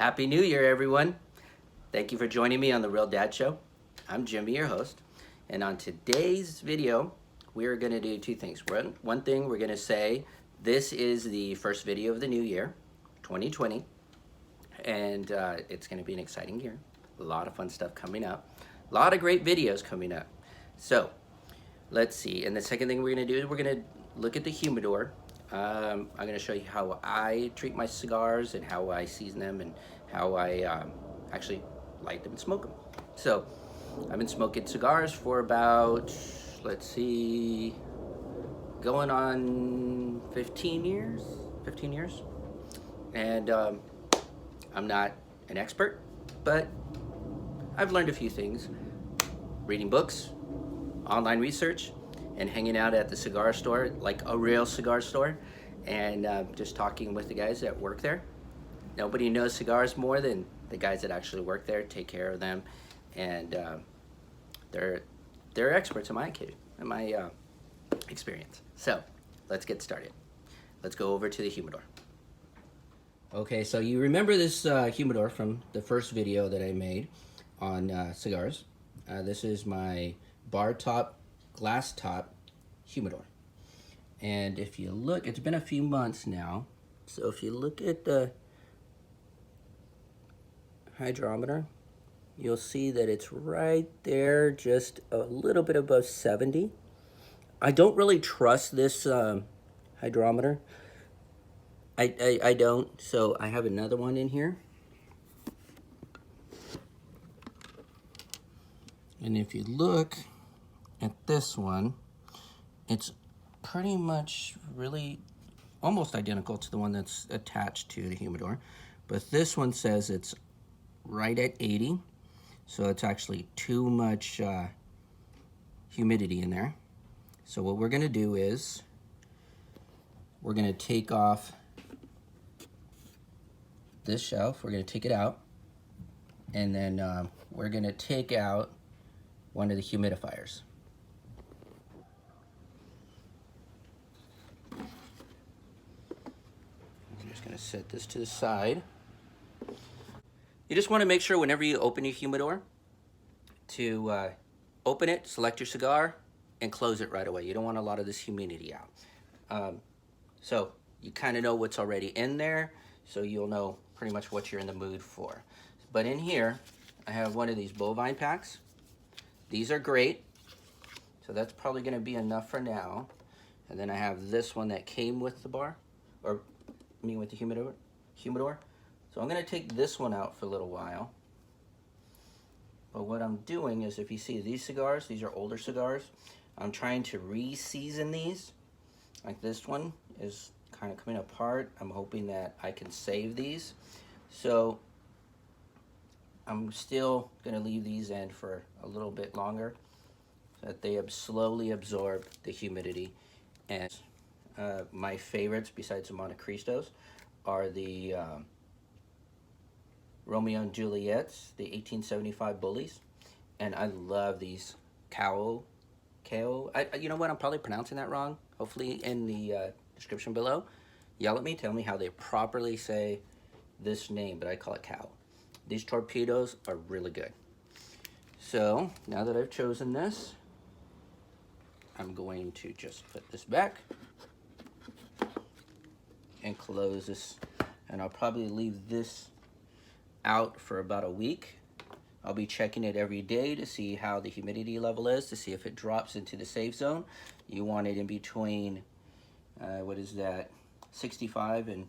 Happy New Year, everyone. Thank you for joining me on The Real Dad Show. I'm Jimmy, your host. And on today's video, we're going to do two things. One thing, we're going to say this is the first video of the new year, 2020. And it's going to be an exciting year. A lot of fun stuff coming up. A lot of great videos coming up. So, let's see. And the second thing we're going to do is we're going to look at the humidor. I'm going to show you how I treat my cigars and how I season them and how I actually light them and smoke them. So I've been smoking cigars for about, let's see, going on 15 years. And I'm not an expert, but I've learned a few things. Reading books, online research, and hanging out at the cigar store, like a real cigar store, and just talking with the guys that work there. Nobody knows cigars more than the guys that actually work there, take care of them, and they're experts in my experience. So let's get started. Let's go over to the humidor. Okay, so you remember this humidor from the first video that I made on cigars. This is my bar top, glass top humidor. And if you look, it's been a few months now. So if you look at the hydrometer, you'll see that it's right there, just a little bit above 70. I don't really trust this hydrometer. I don't, so I have another one in here. And if you look at this one, it's pretty much really almost identical to the one that's attached to the humidor, but this one says it's right at 80, so it's actually too much humidity in there. So what we're gonna do is we're gonna take off this shelf, we're gonna take it out, and then we're gonna take out one of the humidifiers. I'm just gonna set this to the side. You just wanna make sure whenever you open your humidor to open it, select your cigar, and close it right away. You don't want a lot of this humidity out. So you kinda know what's already in there, so you'll know pretty much what you're in the mood for. But in here, I have one of these bovine packs. These are great, so that's probably gonna be enough for now. And then I have this one that came with the bar, or I mean with the humidor. So I'm gonna take this one out for a little while. But what I'm doing is, if you see these cigars, these are older cigars, I'm trying to re-season these. Like this one is kind of coming apart. I'm hoping that I can save these. So I'm still gonna leave these in for a little bit longer so that they slowly absorb the humidity. And my favorites, besides the Monte Cristos, are the Romeo and Juliet's, the 1875 Bullies. And I love these Kao. You know what, I'm probably pronouncing that wrong. Hopefully in the description below, yell at me, tell me how they properly say this name, but I call it Kao. These torpedoes are really good. So now that I've chosen this, I'm going to just put this back and close this, and I'll probably leave this out for about a week. I'll be checking it every day to see how the humidity level is, to see if it drops into the safe zone. You want it in between, what is that, 65 and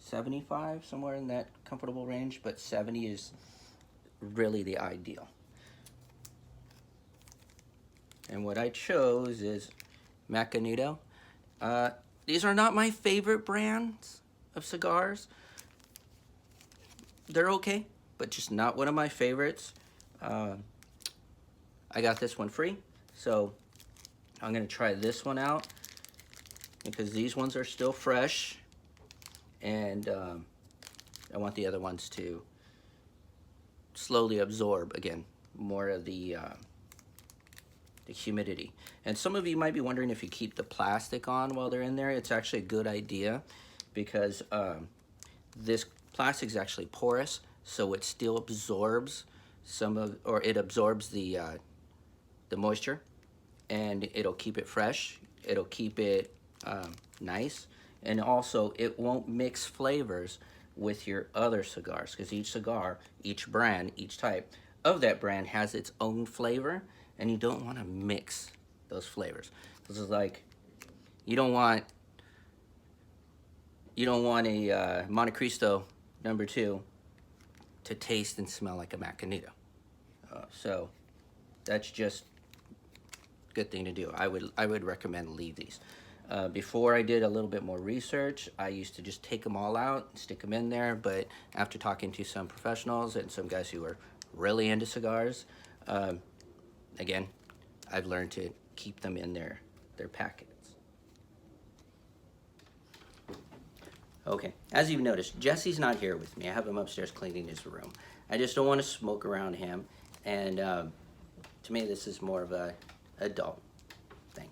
75, somewhere in that comfortable range, but 70 is really the ideal. And what I chose is Macanudo. These are not my favorite brands of cigars. They're okay, but just not one of my favorites. I got this one free, so I'm gonna try this one out because these ones are still fresh. And I want the other ones to slowly absorb, again, more of the humidity. And some of you might be wondering if you keep the plastic on while they're in there. It's actually a good idea because this plastic is actually porous, so it still absorbs it absorbs the moisture, and it'll keep it fresh. It'll keep it nice, and also it won't mix flavors with your other cigars, because each cigar, each brand, each type of that brand has its own flavor, and you don't want to mix those flavors. This is like, you don't want a Monte Cristo #2 to taste and smell like a Macanito. So that's just a good thing to do. I would recommend leave these. Before I did a little bit more research, I used to just take them all out, stick them in there, but after talking to some professionals and some guys who are really into cigars, again, I've learned to keep them in their packets. Okay, as you've noticed, Jesse's not here with me. I have him upstairs cleaning his room. I just don't want to smoke around him, and to me this is more of a adult thing.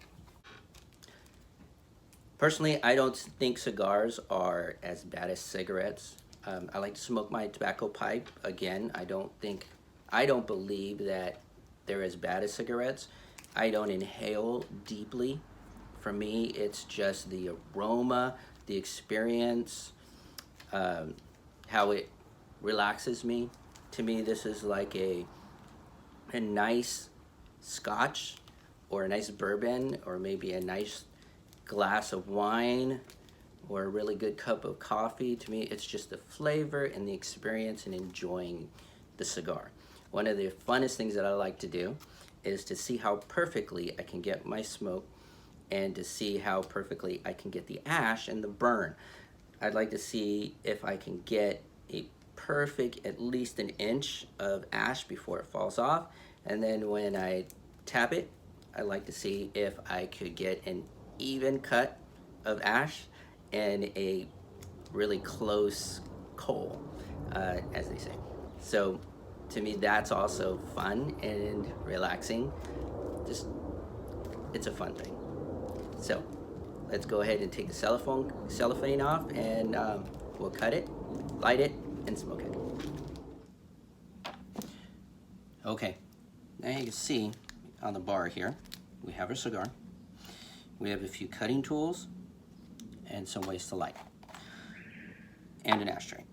Personally, I don't think cigars are as bad as cigarettes. I like to smoke my tobacco pipe. Again, I don't believe that they're as bad as cigarettes. I don't inhale deeply. For me, it's just the aroma, the experience, how it relaxes me. To me, this is like a nice scotch, or a nice bourbon, or maybe a nice glass of wine, or a really good cup of coffee. To me, it's just the flavor and the experience and enjoying the cigar. One of the funnest things that I like to do is to see how perfectly I can get my smoke, and to see how perfectly I can get the ash and the burn. I'd like to see if I can get a perfect, at least an inch of ash before it falls off. And then when I tap it, I like to see if I could get an even cut of ash and a really close coal, as they say. So to me, that's also fun and relaxing. Just, it's a fun thing. So let's go ahead and take the cellophane off, and we'll cut it, light it, and smoke it. Okay, now you can see on the bar here, we have our cigar. We have a few cutting tools and some ways to light, and an ashtray.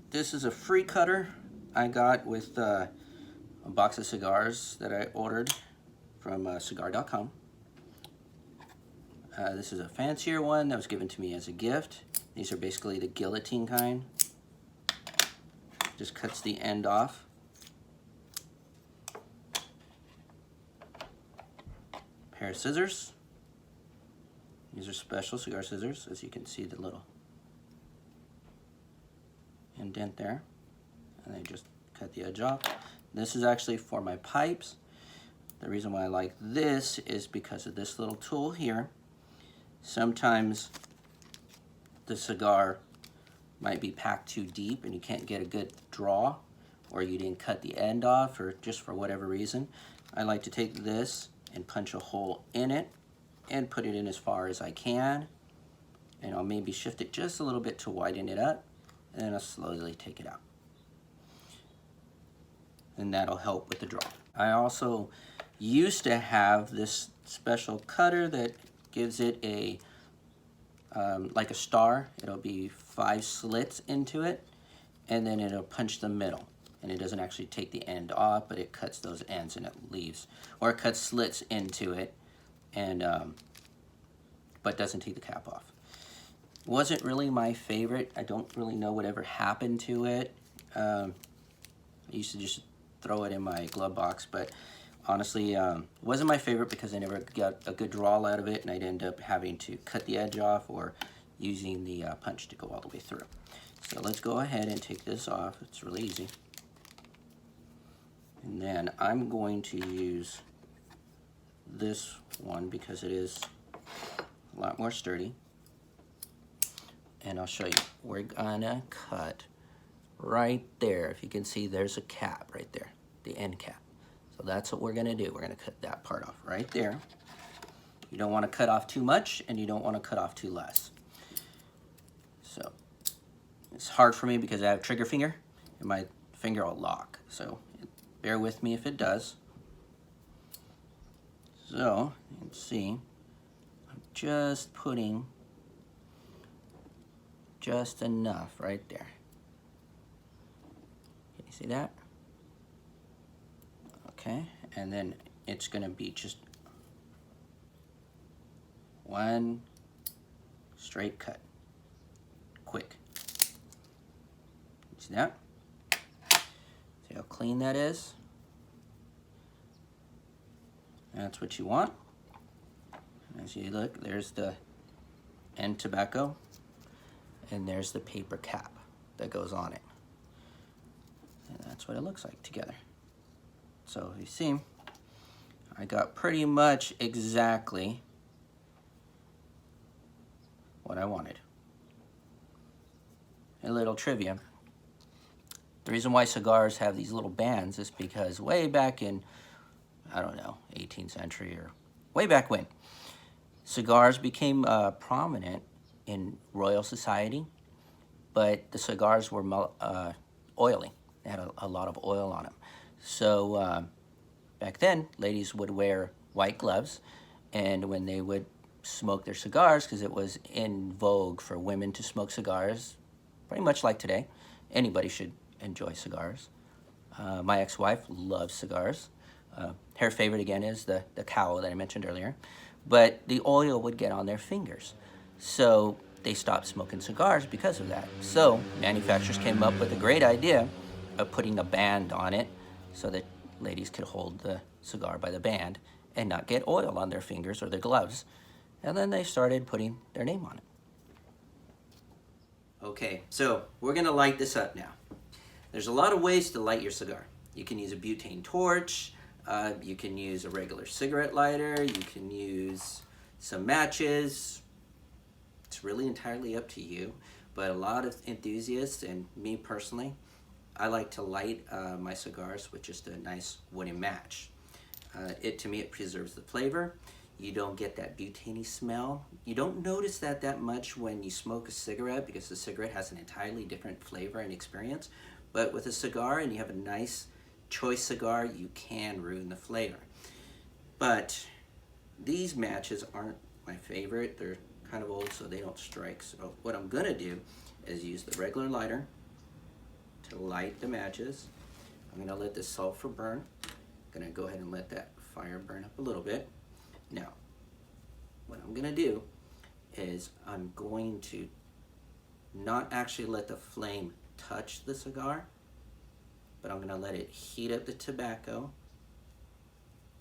This is a free cutter I got with a box of cigars that I ordered from cigar.com. This is a fancier one that was given to me as a gift. These are basically the guillotine kind. Just cuts the end off. Pair of scissors. These are special cigar scissors, as you can see the little indent there. And they just cut the edge off. This is actually for my pipes. The reason why I like this is because of this little tool here. Sometimes the cigar might be packed too deep and you can't get a good draw, or you didn't cut the end off, or just for whatever reason. I like to take this and punch a hole in it and put it in as far as I can, and I'll maybe shift it just a little bit to widen it up, and then I'll slowly take it out. And that'll help with the draw. I also used to have this special cutter that gives it a like a star. It'll be 5 slits into it, and then it'll punch the middle, and it doesn't actually take the end off, but it cuts those ends and it leaves, or it cuts slits into it, and but doesn't take the cap off. Wasn't really my favorite. I don't really know whatever happened to it. I used to just throw it in my glove box, but honestly, wasn't my favorite because I never got a good draw out of it, and I'd end up having to cut the edge off or using the punch to go all the way through. So let's go ahead and take this off. It's really easy. And then I'm going to use this one because it is a lot more sturdy. And I'll show you. We're gonna cut right there. If you can see, there's a cap right there, the end cap. So that's what we're gonna do. We're gonna cut that part off right there. You don't wanna cut off too much, and you don't wanna cut off too less. So It's hard for me because I have trigger finger and my finger will lock. So bear with me if it does. So, you can see, I'm just putting just enough right there. Can you see that? Okay, and then it's gonna be just one straight cut, quick. See that? See how clean that is? That's what you want. As you look, there's the end tobacco, and there's the paper cap that goes on it. And that's what it looks like together. So you see, I got pretty much exactly what I wanted. A little trivia. The reason why cigars have these little bands is because way back in, I don't know, 18th century or way back when, cigars became prominent in royal society, but the cigars were oily. They had a lot of oil on them. So back then, ladies would wear white gloves, and when they would smoke their cigars, because it was in vogue for women to smoke cigars, pretty much like today, anybody should enjoy cigars. My ex-wife loves cigars. Her favorite, again, is the cowl that I mentioned earlier. But the oil would get on their fingers. So they stopped smoking cigars because of that. So manufacturers came up with a great idea of putting a band on it so that ladies could hold the cigar by the band and not get oil on their fingers or their gloves. And then they started putting their name on it. Okay, so we're gonna light this up now. There's a lot of ways to light your cigar. You can use a butane torch, you can use a regular cigarette lighter, you can use some matches. It's really entirely up to you, but a lot of enthusiasts, and me personally, I like to light my cigars with just a nice wooden match. To me, it preserves the flavor. You don't get that butane smell. You don't notice that much when you smoke a cigarette because the cigarette has an entirely different flavor and experience. But with a cigar, and you have a nice choice cigar, you can ruin the flavor. But these matches aren't my favorite. They're kind of old, so they don't strike. So what I'm gonna do is use the regular lighter to light the matches. I'm gonna let the sulfur burn. I'm gonna go ahead and let that fire burn up a little bit. Now, what I'm gonna do is I'm going to not actually let the flame touch the cigar, but I'm gonna let it heat up the tobacco,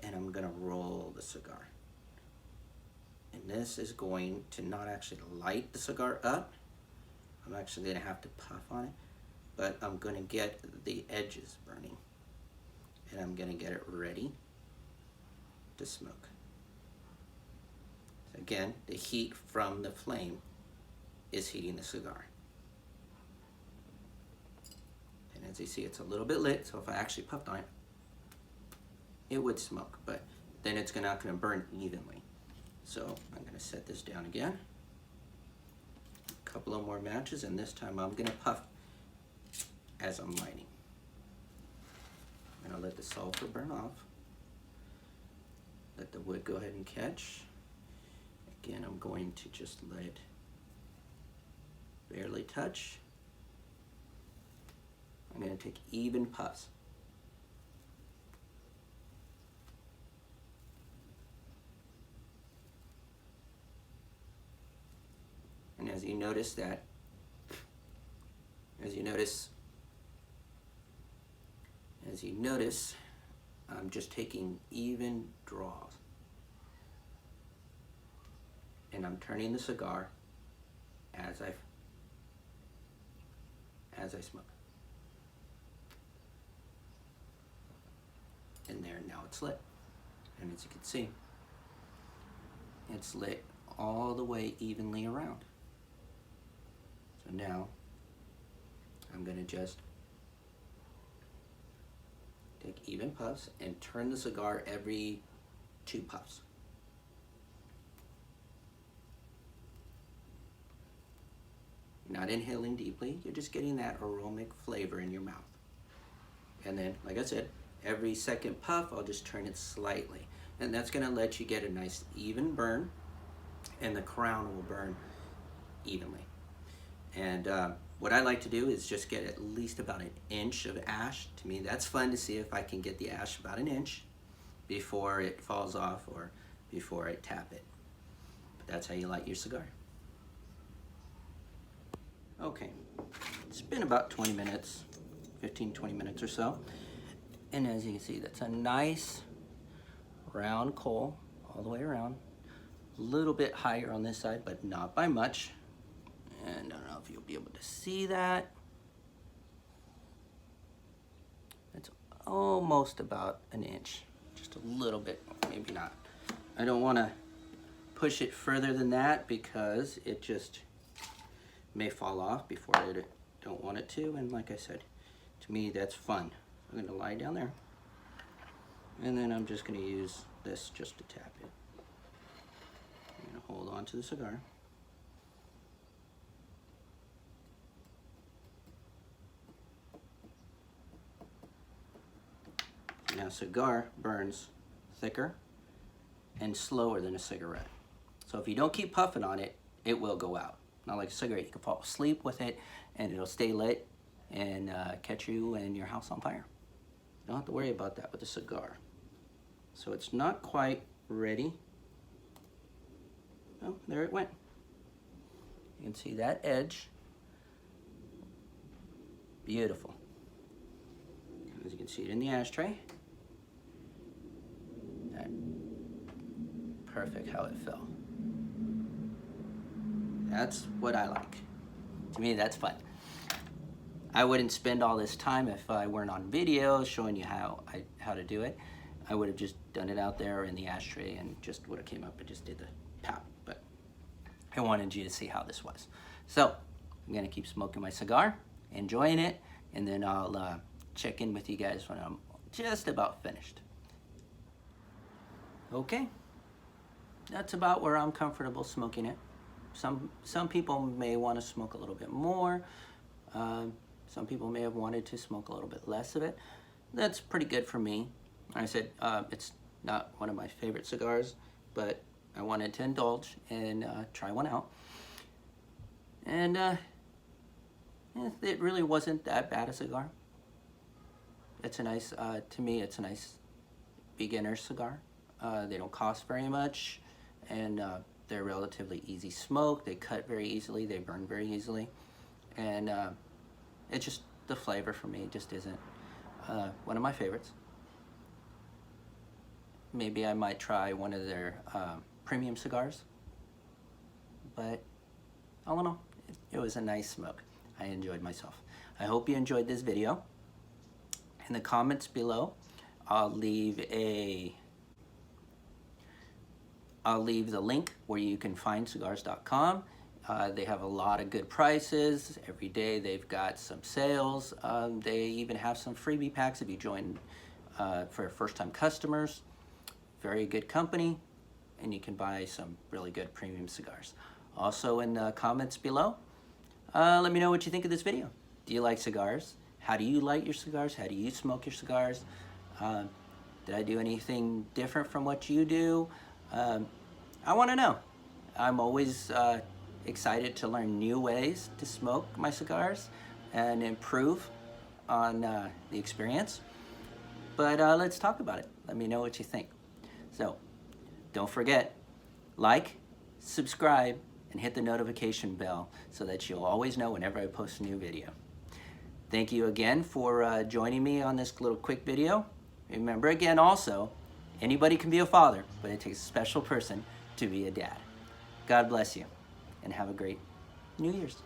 and I'm gonna roll the cigar. And this is going to not actually light the cigar up. I'm actually gonna have to puff on it, but I'm gonna get the edges burning, and I'm gonna get it ready to smoke. Again, the heat from the flame is heating the cigar. And as you see, it's a little bit lit, so if I actually puffed on it, it would smoke, but then it's not going to burn evenly. So I'm going to set this down again. A couple of more matches, and this time I'm going to puff as I'm lighting. I'm going to let the sulfur burn off. Let the wood go ahead and catch. Again, I'm going to just let it barely touch. I'm going to take even puffs. And as you notice, I'm just taking even draws. And I'm turning the cigar as I smoke. And there, now it's lit. And as you can see, it's lit all the way evenly around. So now, I'm gonna just take even puffs and turn the cigar every 2 puffs. You're not inhaling deeply. You're just getting that aromatic flavor in your mouth. And then, like I said, every second puff, I'll just turn it slightly. And that's gonna let you get a nice even burn, and the crown will burn evenly. And what I like to do is just get at least about an inch of ash. To me, that's fun to see if I can get the ash about an inch before it falls off or before I tap it. But that's how you light your cigar. Okay, it's been about 20 minutes, 15, 20 minutes or so. And as you can see, that's a nice round coal all the way around. A little bit higher on this side, but not by much. And I don't know if you'll be able to see that. It's almost about an inch, just a little bit, maybe not. I don't want to push it further than that because it just may fall off before I don't want it to. And like I said, to me, that's fun. I'm going to lie down there. And then I'm just going to use this just to tap it. I'm going to hold on to the cigar. Now, cigar burns thicker and slower than a cigarette. So if you don't keep puffing on it, it will go out. Not like a cigarette, you can fall asleep with it and it'll stay lit and catch you and your house on fire. You don't have to worry about that with a cigar. So it's not quite ready. Oh, there it went. You can see that edge. Beautiful. As you can see it in the ashtray. Perfect how it fell. That's what I like. To me, that's fun. I wouldn't spend all this time if I weren't on video showing you how to do it. I would have just done it out there in the ashtray and just would have came up and just did the pop. But I wanted you to see how this was. So I'm gonna keep smoking my cigar, enjoying it, and then I'll check in with you guys when I'm just about finished. Okay. That's about where I'm comfortable smoking it. Some people may want to smoke a little bit more. Some people may have wanted to smoke a little bit less of it. That's pretty good for me. Like I said, it's not one of my favorite cigars, but I wanted to indulge and try one out. And it really wasn't that bad a cigar. It's a nice, to me, it's a nice beginner cigar. They don't cost very much, and they're relatively easy smoke. They cut very easily, they burn very easily, and it's just, the flavor for me just isn't one of my favorites. Maybe I might try one of their premium cigars, but all in all, it was a nice smoke. I enjoyed myself. I hope you enjoyed this video. In the comments below, I'll leave the link where you can find cigars.com. They have a lot of good prices. Every day they've got some sales. They even have some freebie packs if you join for first-time customers. Very good company, and you can buy some really good premium cigars. Also in the comments below, let me know what you think of this video. Do you like cigars? How do you light your cigars? How do you smoke your cigars? Did I do anything different from what you do? I want to know. I'm always excited to learn new ways to smoke my cigars and improve on the experience. But let's talk about it. Let me know what you think. So don't forget, like, subscribe, and hit the notification bell so that you'll always know whenever I post a new video. Thank you again for joining me on this little quick video. Remember again also, anybody can be a father, but it takes a special person to be a dad. God bless you, and have a great New Year's.